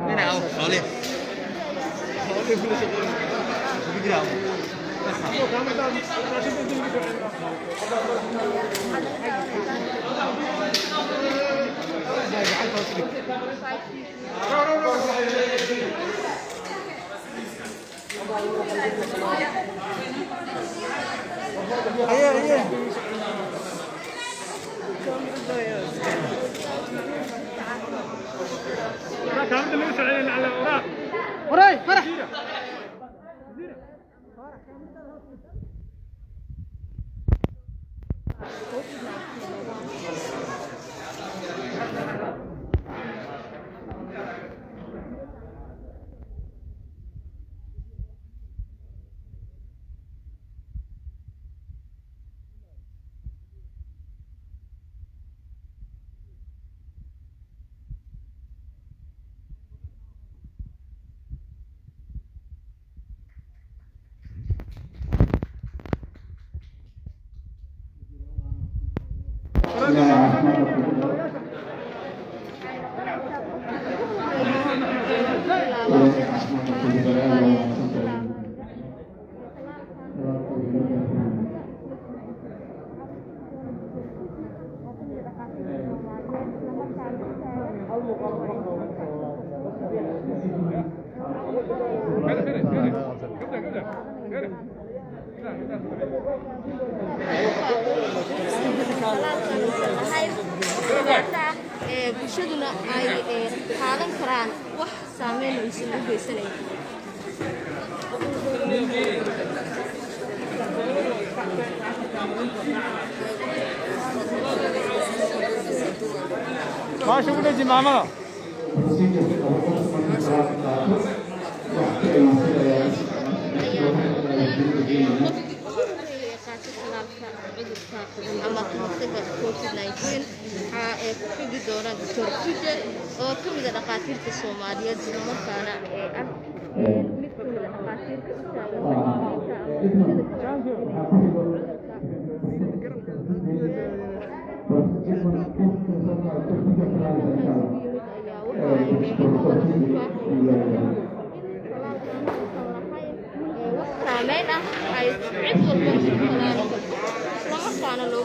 Nina au khole. Khole kula shaqo. Bigraa. Iya. كانت اللي يسألين على الأوراق وراي فرح bulshaduna ay qaadan karaan wax saameyn oo isu geysanay ما شو بدي ماما ama kahortaga COVID-19 waxaa ku xigi doona Dr. Kuje oo ka mid ah dhaqaatiirta Soomaaliyeed isla markaana mid ka mid ah dhaqaatiirta u taagan ay cid walba كان لوجو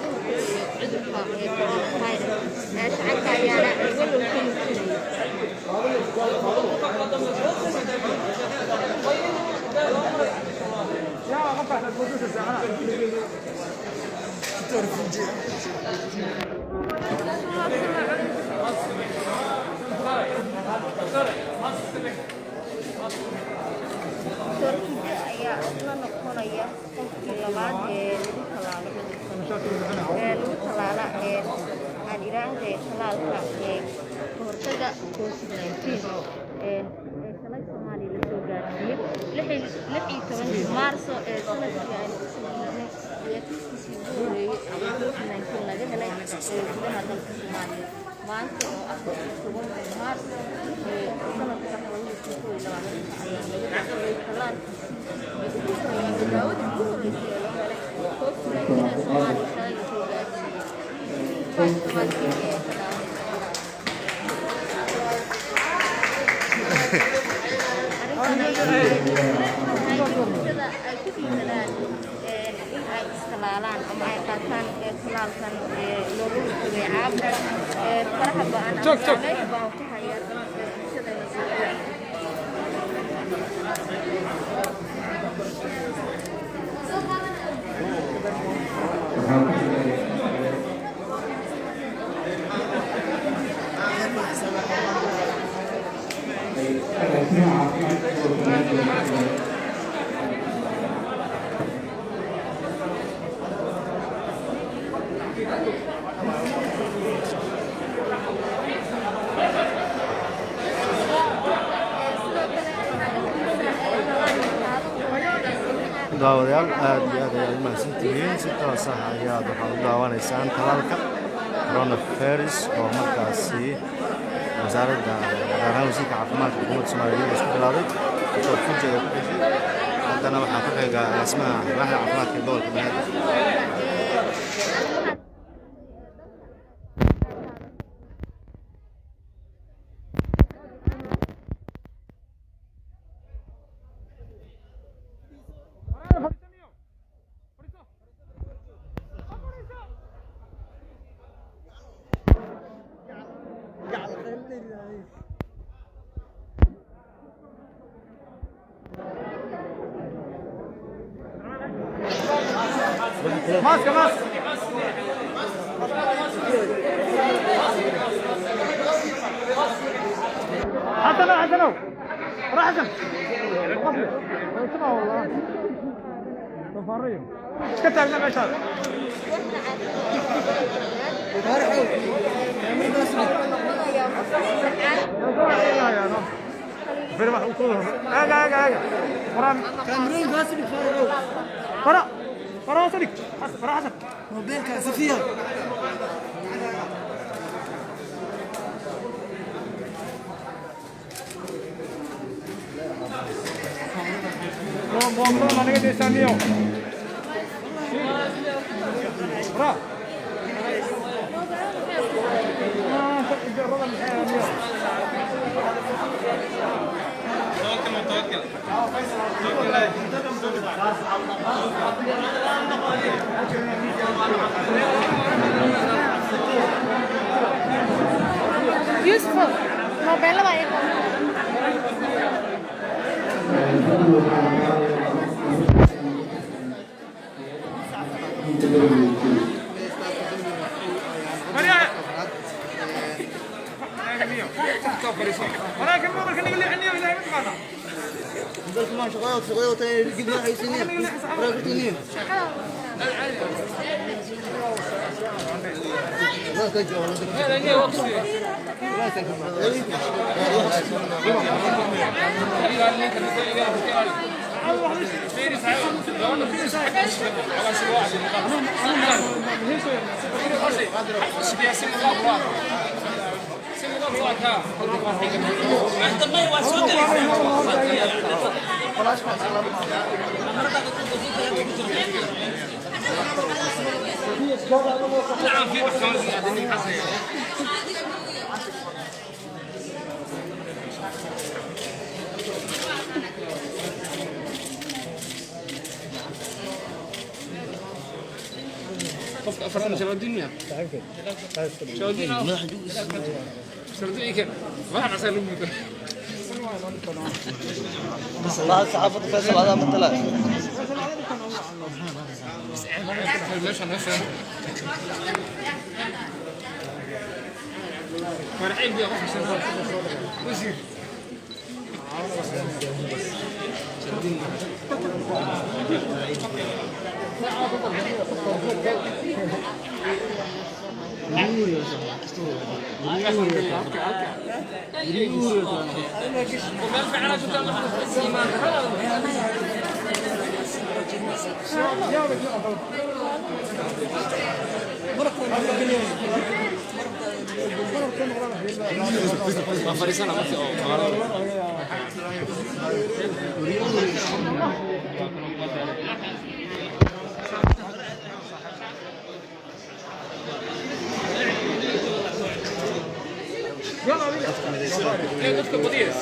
عدو كورونا فايروس شعبك ayaana walow ka mutay يا غفا الفلوس الساعه Turkiga ayaa isla noqonaya qofkii labaad ee lagu talaala aan iraahday talaalka kahortaga COVID-19 shalay Soomaaliya la soo gaarsiiyay 16 Maarso sanadkii ay kiiskii ugu horeeyay COVID-19 laga helay gudaha dalka Soomaaliya maanta oo ah 10 Maarso sanadka 2022 ayaa laga helay talaalka daawada ugu horeysay ee la helay COVID-19 Soomaaliya shalay la soo gaarsiiyay talaalaan ama ay qaataan talaalkan loogu hortagay caabuqa faraha ba'an saameyn baan ku hayaa bulshada daawadayaal aad iyo aad ayaad u mahadsantihiin si toos ah ayaad waxaad u daawanaysaan talaalka coronavirus oo markaasi wasaaradda gaar ahaan wasiirka caafimaadka xukuumadda Soomaaliya isku bilowday Dr. Kuje haddana waxaa ku xiga agaasimaha waaxda caafimaadka gobolka Banaadir ماسك ماسك حسن حسن راح حسن اسمع والله سفارية كنت أقول لك شهر كاميرون غاسل يفرقوا فرا صديق فرا حسن موبيلك صفية Buang mana ke desa ni? Ra. tak kerja orang ni. توكل يوسف موبايل ما يكون ولكن ما كان يقول لي عني ولا يمكن بس ما شغال قبل حي سنين راكتينين لا تجوا ولا تجوا لا وقت لا أفراد شباب الدنيا. شباب الدنيا. شباب الدنيا كم؟ ما أنا أسأل أمك. بس الله الصحافة فيصل هذا مثلا. ليش أنا فاهم؟ فرحين بيا خوف سنة. وزير. برياش